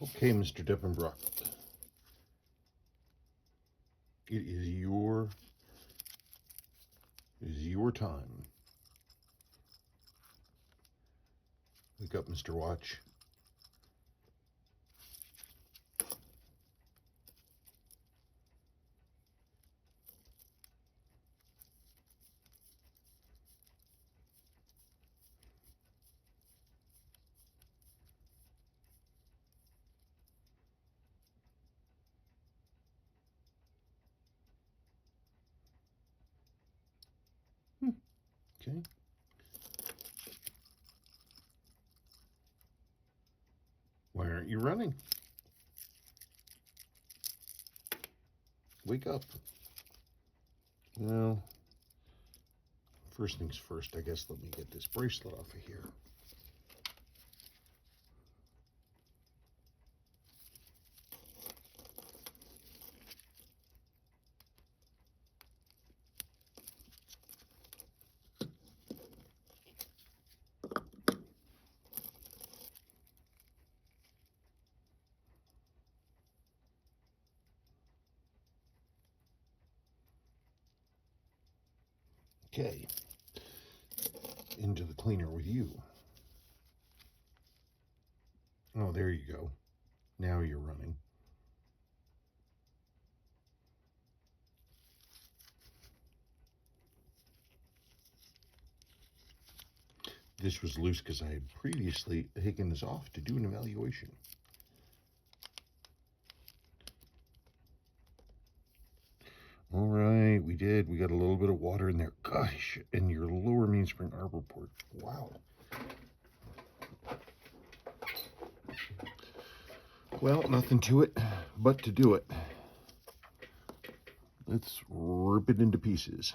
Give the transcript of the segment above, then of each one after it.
Okay, Mr. Dippenbrook. It is your time. Wake up, Mr. Watch. Okay. Why aren't you running? Wake up. Well, first things first, I guess let me get this bracelet off of here. Okay. Into the cleaner with you. Oh, there you go. Now you're running. This was loose because I had previously taken this off to do an evaluation. All right, we did. We got a little bit of water in there. Gosh, and your lower mainspring arbor port. Wow. Well, nothing to it but to do it. Let's rip it into pieces.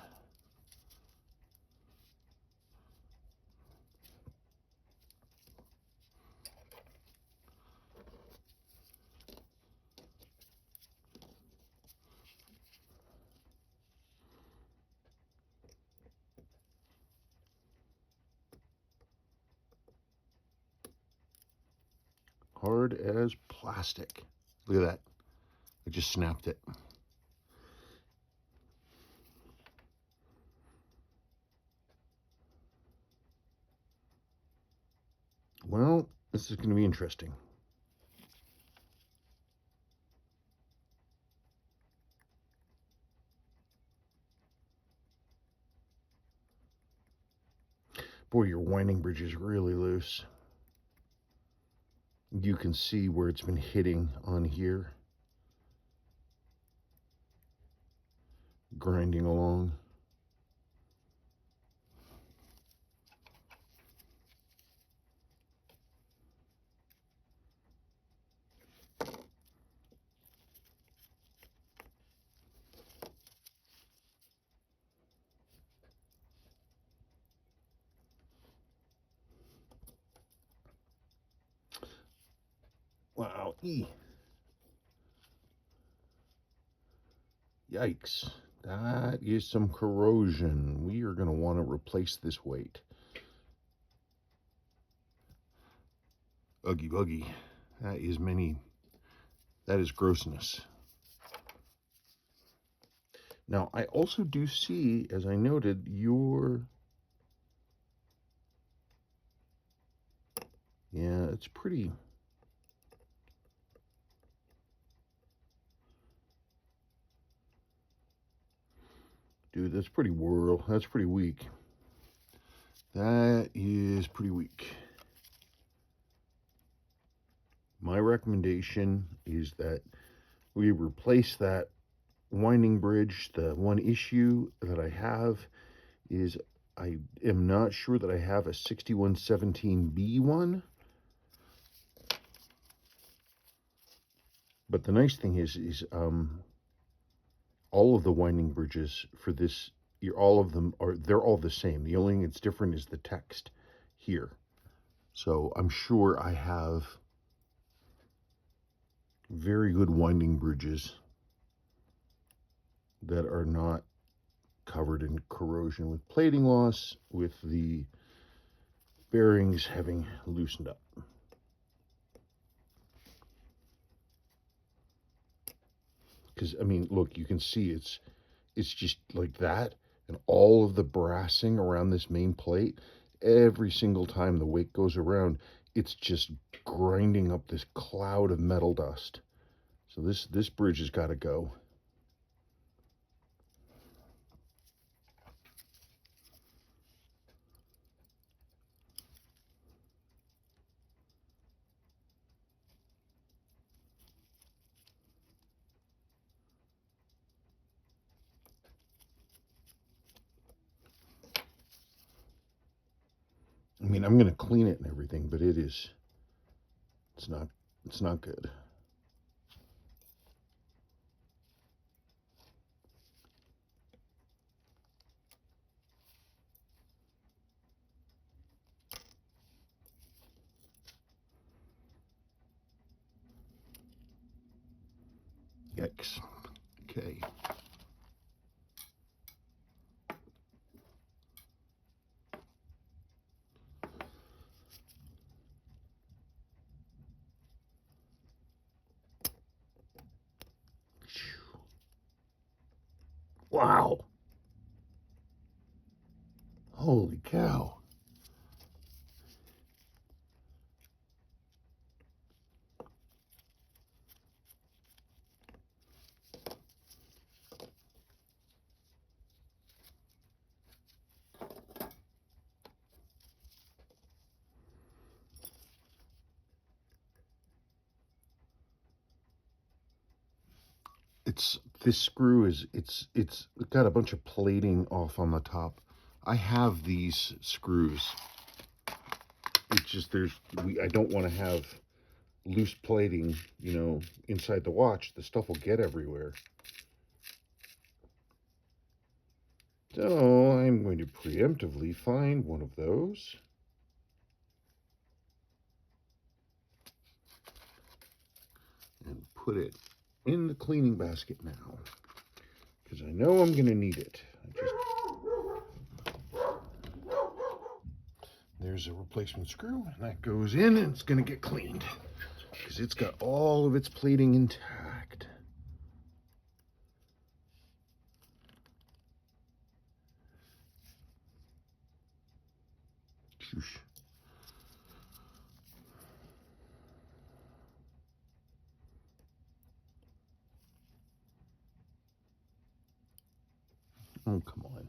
Hard as plastic. Look at that. I just snapped it. Well, this is going to be interesting. Boy, your winding bridge is really loose. You can see where it's been hitting on here. Grinding along. Wow. Yikes. That is some corrosion. We are going to want to replace this weight. Uggy buggy. That is grossness. Now, I also do see, as I noted, yeah, it's pretty. Dude, that's pretty that's pretty weak. That is pretty weak. My recommendation is that we replace that winding bridge. The one issue that I have is I am not sure that I have a 6117B one. But the nice thing is all of the winding bridges for this, all of them they're all the same. The only thing that's different is the text here. So I'm sure I have very good winding bridges that are not covered in corrosion with plating loss, with the bearings having loosened up. because I mean, look, you can see it's just like that, and all of the brassing around this main plate, every single time the wake goes around, it's just grinding up this cloud of metal dust. So this bridge has got to go. I mean, I'm gonna clean it and everything, but it's not good. Yikes. Okay. Wow. Holy cow. This screw is it's got a bunch of plating off on the top. I have these screws. It's just I don't want to have loose plating, you know, inside the watch. The stuff will get everywhere. So I'm going to preemptively find one of those. And put it in the cleaning basket now, because I know I'm going to need it. There's a replacement screw, and that goes in, and it's going to get cleaned, because it's got all of its plating intact. Shoosh. Oh, come on.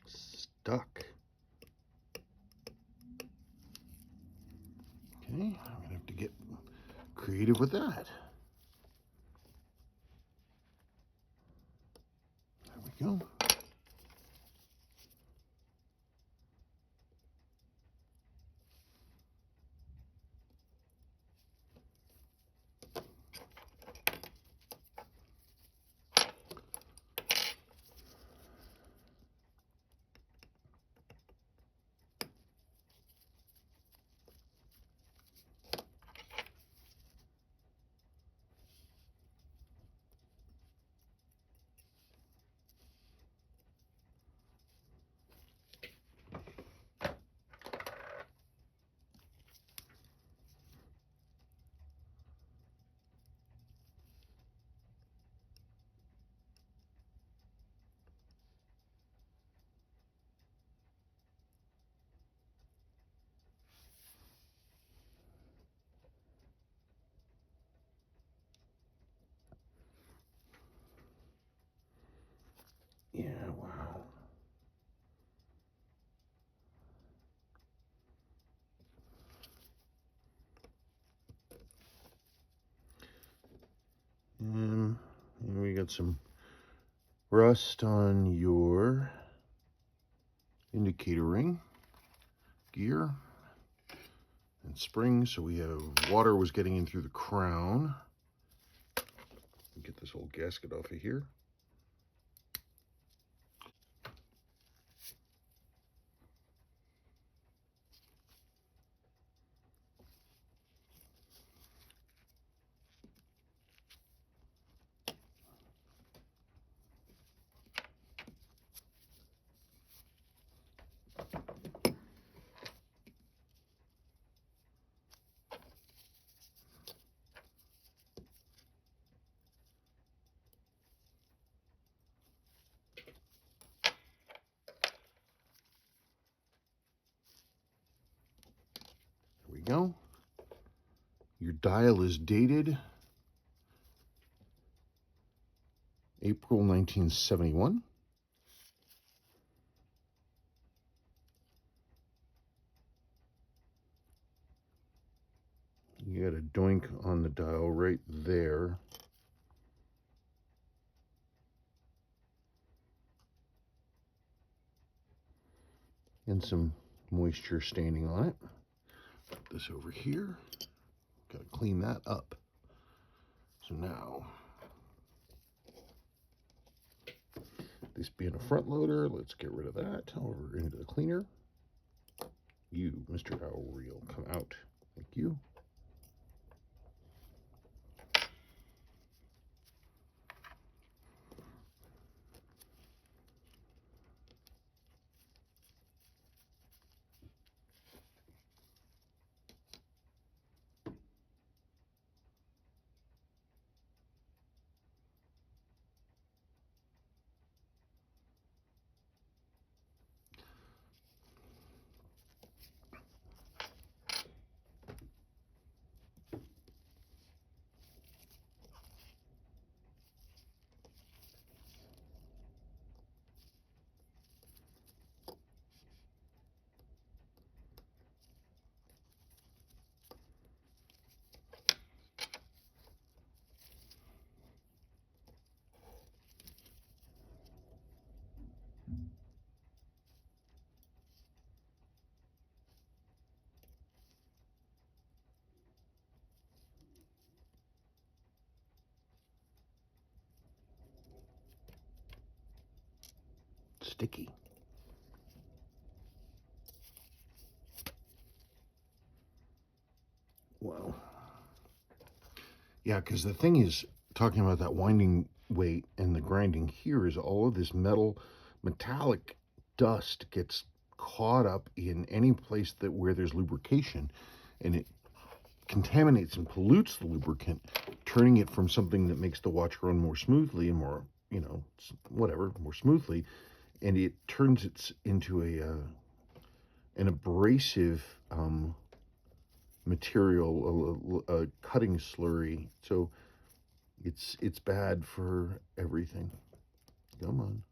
Stuck. Okay, I'm going to have to get creative with that. There we go. Yeah, wow. And we got some rust on your indicator ring, gear, and spring. So we have water was getting in through the crown. Get this whole gasket off of here. go. Your dial is dated April 1971. You got a doink on the dial right there. And some moisture staining on it. Put this over here. Got to clean that up. So now, this being a front loader, let's get rid of that. Over into the cleaner. You, Mr. Dowel Reel, come out. Thank you. Sticky. Wow. Yeah, because the thing is, talking about that winding weight and the grinding here is all of this metallic dust gets caught up in any place where there's lubrication, and it contaminates and pollutes the lubricant, turning it from something that makes the watch run more smoothly and more, you know, whatever, more smoothly, and it turns it into an abrasive material, a cutting slurry. So it's bad for everything. Come on.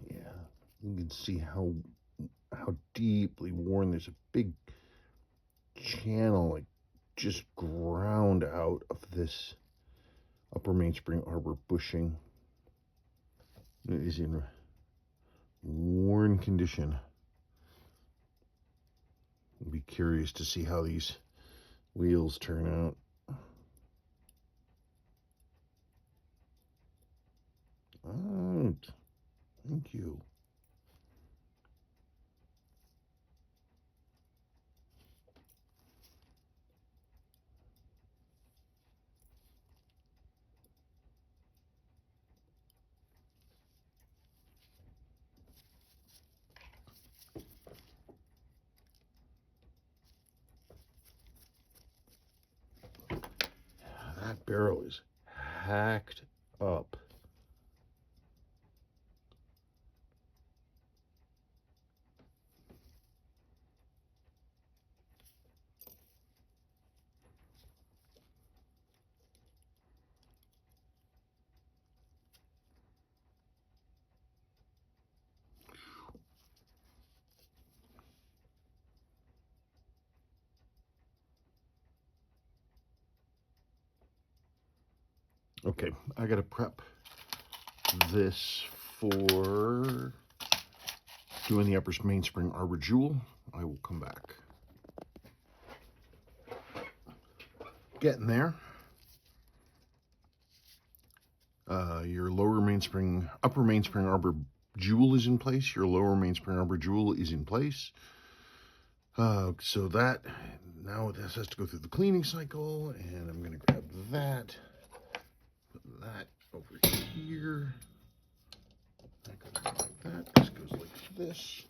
Yeah, you can see how deeply worn. There's a big channel like just ground out of this upper mainspring arbor bushing. It is in worn condition. I'll be curious to see how these wheels turn out. Oh, thank you. That barrel is hacked up. Okay, I gotta prep this for doing the upper mainspring arbor jewel. I will come back. Getting there. Your upper mainspring arbor jewel is in place. Your lower mainspring arbor jewel is in place. So that, now this has to go through the cleaning cycle, and I'm gonna grab that, put that over here. That goes like that. This goes like this.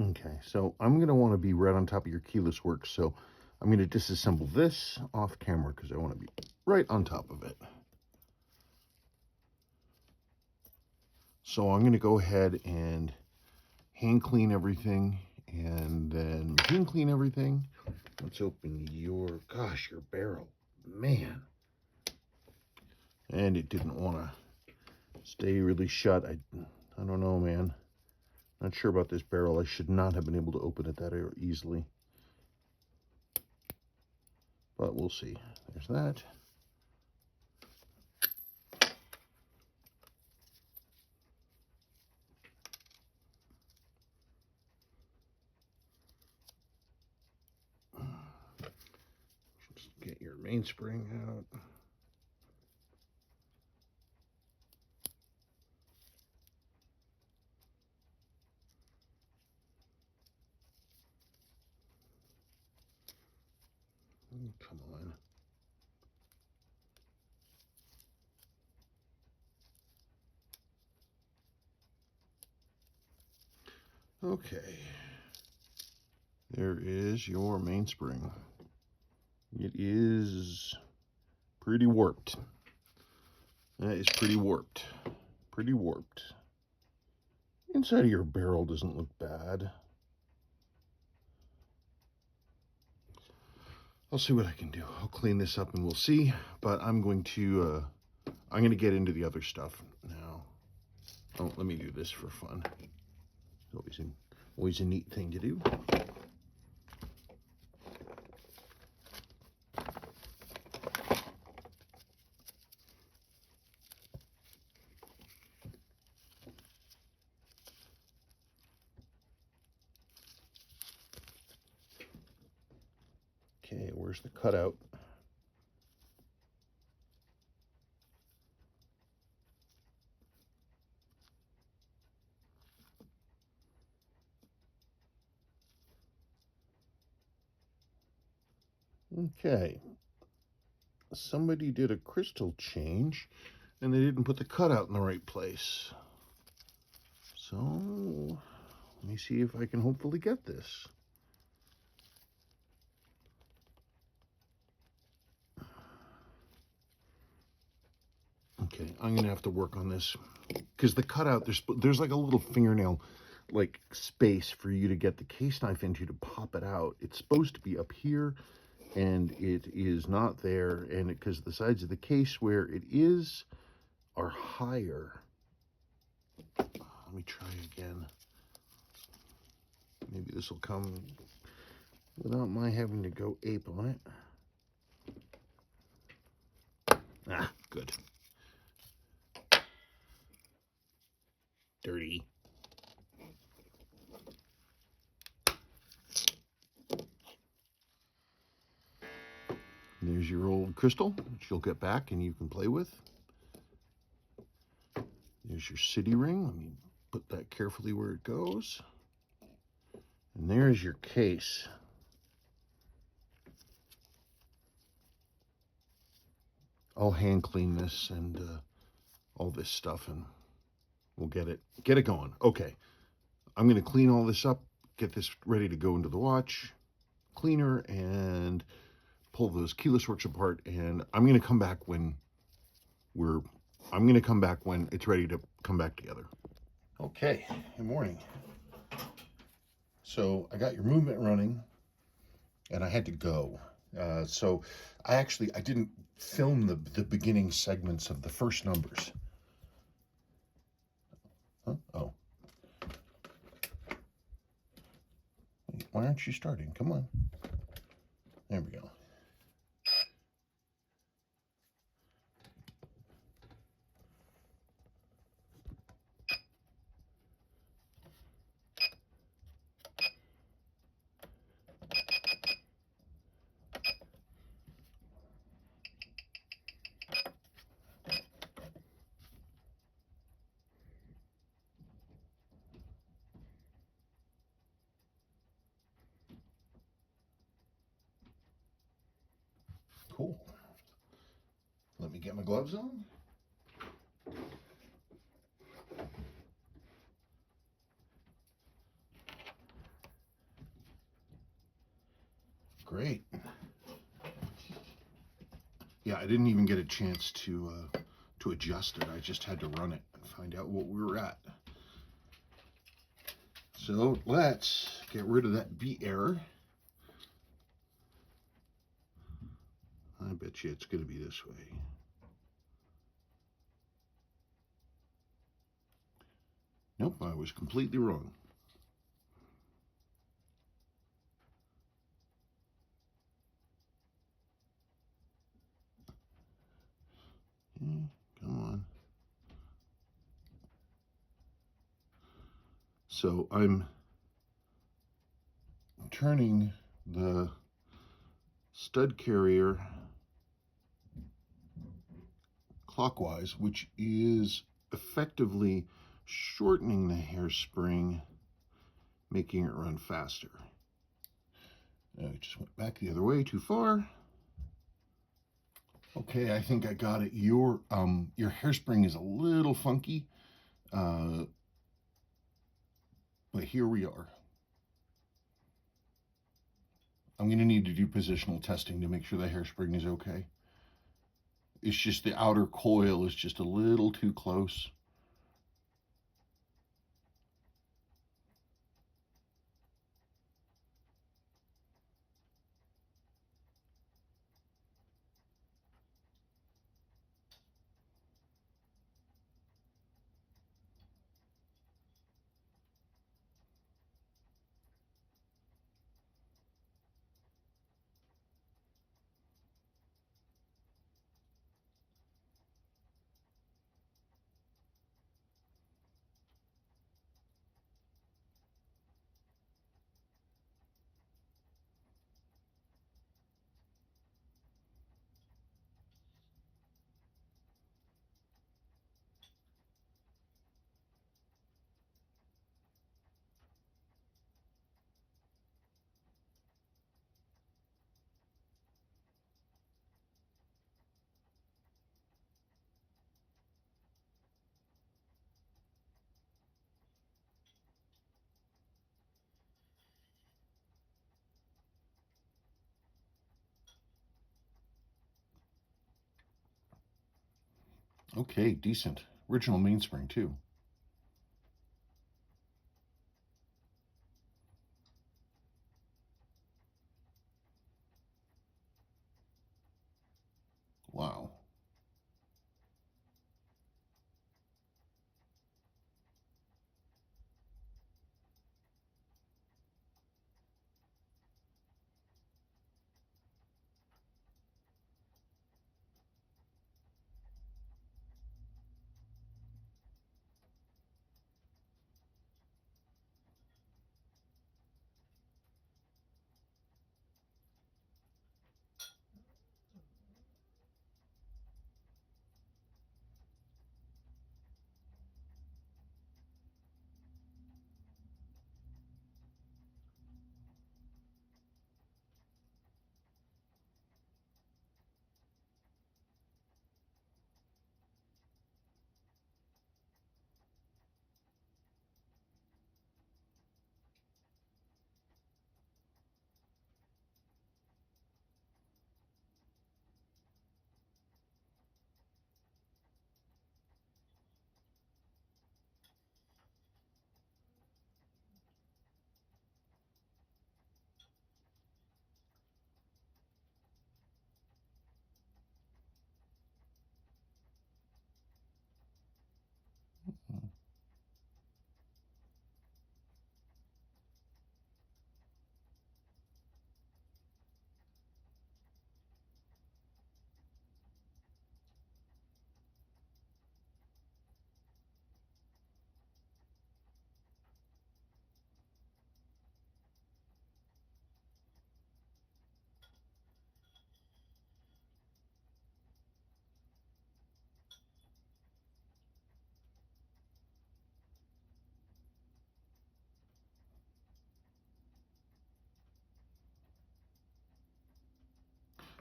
Okay, so I'm going to want to be right on top of your keyless works, so I'm going to disassemble this off camera because I want to be right on top of it. So I'm going to go ahead and hand clean everything and then machine clean everything. Let's open your barrel. Man. And it didn't want to stay really shut. I don't know, man. Not sure about this barrel. I should not have been able to open it that easily. But we'll see. There's that. Just get your mainspring out. Come on. Okay. There is your mainspring. It is pretty warped. That is pretty warped. Pretty warped. Inside of your barrel doesn't look bad. I'll see what I can do. I'll clean this up and we'll see. But I'm going to get into the other stuff now. Oh, let me do this for fun. It's always a neat thing to do. Okay, where's the cutout? Okay, somebody did a crystal change and they didn't put the cutout in the right place. So let me see if I can hopefully get this. Okay, I'm gonna have to work on this because the cutout, there's like a little fingernail like space for you to get the case knife into to pop it out. It's supposed to be up here and it is not there, and because the sides of the case where it is are higher. Let me try again. Maybe this will come without my having to go ape on it. Ah, good. Here's your old crystal, which you'll get back and you can play with. There's your city ring. Let me put that carefully where it goes. And there's your case. I'll hand clean this and all this stuff, and we'll get it going. Okay, I'm going to clean all this up, get this ready to go into the watch cleaner, and pull those keyless works apart. And I'm going to come back when it's ready to come back together. Okay, good morning. So I got your movement running, and I had to go. So I didn't film the beginning segments of the first numbers. Huh? Oh. Why aren't you starting? Come on. There we go. Cool. Let me get my gloves on. Great. Yeah, I didn't even get a chance to adjust it. I just had to run it and find out what we were at. So let's get rid of that B error. I bet you it's going to be this way. Nope, I was completely wrong. Come on. So I'm turning the stud carrier clockwise, which is effectively shortening the hairspring, making it run faster. I just went back the other way too far. Okay, I think I got it. Your hairspring is a little funky, but here we are. I'm going to need to do positional testing to make sure the hairspring is okay. It's just the outer coil is just a little too close. Okay, decent. Original mainspring too. Wow.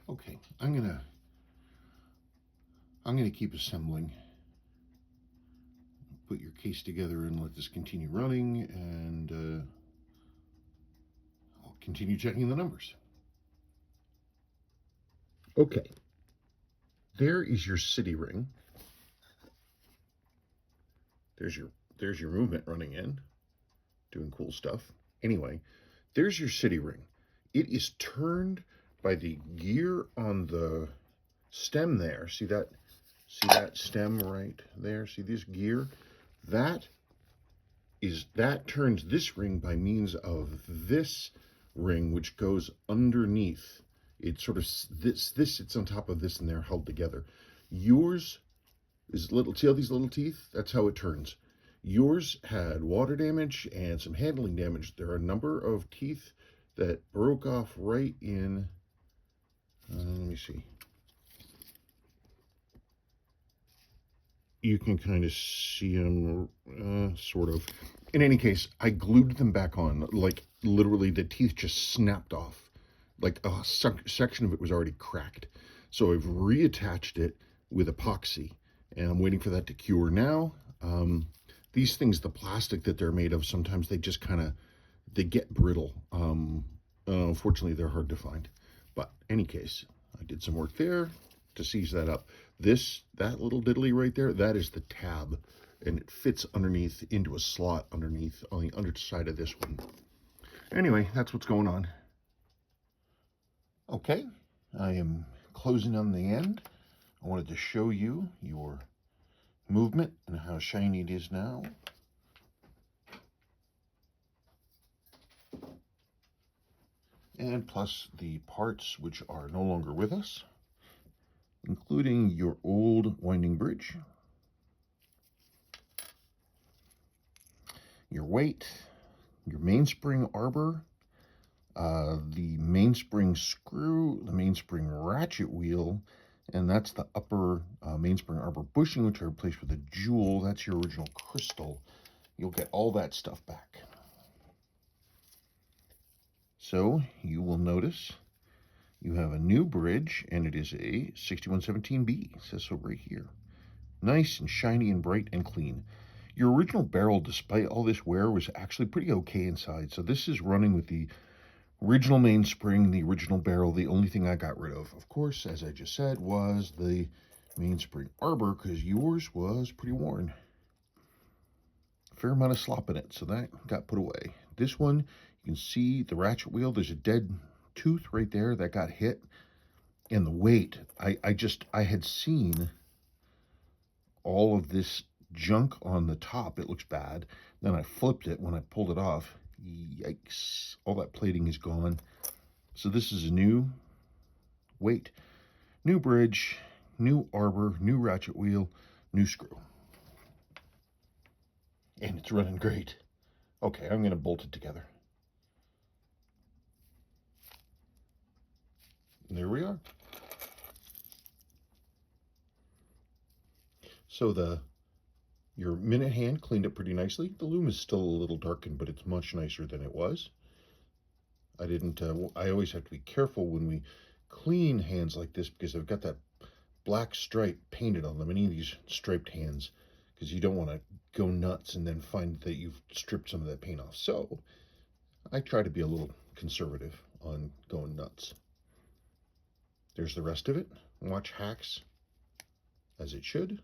Okay, I'm gonna keep assembling. Put your case together and let this continue running, and I'll continue checking the numbers. Okay, there is your city ring. There's your movement running in, doing cool stuff. Anyway, there's your city ring. It is turned by the gear on the stem there. See that stem right there? See this gear? That turns this ring by means of this ring, which goes underneath. It sort of this sits on top of this, and they're held together. Yours is little. See all these little teeth? That's how it turns. Yours had water damage and some handling damage. There are a number of teeth that broke off right in. Let me see. You can kind of see them, sort of. In any case, I glued them back on. Like, literally, the teeth just snapped off. Like, a section of it was already cracked. So I've reattached it with epoxy, and I'm waiting for that to cure now. These things, the plastic that they're made of, sometimes they just kind of, they get brittle. Unfortunately, they're hard to find. But any case, I did some work there to seize that up. That little diddly right there, that is the tab, and it fits underneath into a slot underneath on the underside of this one. Anyway, that's what's going on. Okay, I am closing on the end. I wanted to show you your movement and how shiny it is now. And plus the parts which are no longer with us, including your old winding bridge, your weight, your mainspring arbor, the mainspring screw, the mainspring ratchet wheel, and that's the upper mainspring arbor bushing, which I replaced with a jewel. That's your original crystal. You'll get all that stuff back. So you will notice you have a new bridge, and it is a 6117B. It says so right here. Nice and shiny and bright and clean. Your original barrel, despite all this wear, was actually pretty okay inside. So this is running with the original mainspring, the original barrel. The only thing I got rid of course, as I just said, was the mainspring arbor, because yours was pretty worn. Fair amount of slop in it, so that got put away. This one, you can see the ratchet wheel. There's a dead tooth right there that got hit, and the weight, I had seen all of this junk on the top. It looks bad. Then I flipped it when I pulled it off. Yikes, all that plating is gone. So this is a new weight, new bridge, new arbor, new ratchet wheel, new screw, and it's running great. Okay, I'm going to bolt it together. And there we are. So your minute hand cleaned up pretty nicely. The loom is still a little darkened, but it's much nicer than it was. I always have to be careful when we clean hands like this, because I've got that black stripe painted on them, any of these striped hands, because you don't want to go nuts and then find that you've stripped some of that paint off. So I try to be a little conservative on going nuts. There's the rest of it. Watch hacks as it should.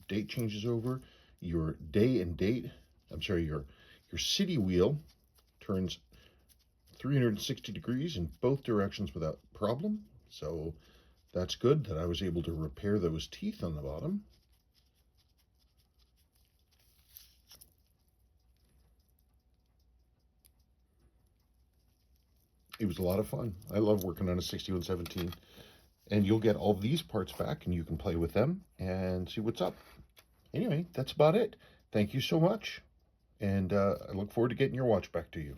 Date changes over. Your day and date, your city wheel turns 360 degrees in both directions without problem. So that's good that I was able to repair those teeth on the bottom. It was a lot of fun. I love working on a 6117. And you'll get all these parts back, and you can play with them and see what's up. Anyway, that's about it. Thank you so much. And I look forward to getting your watch back to you.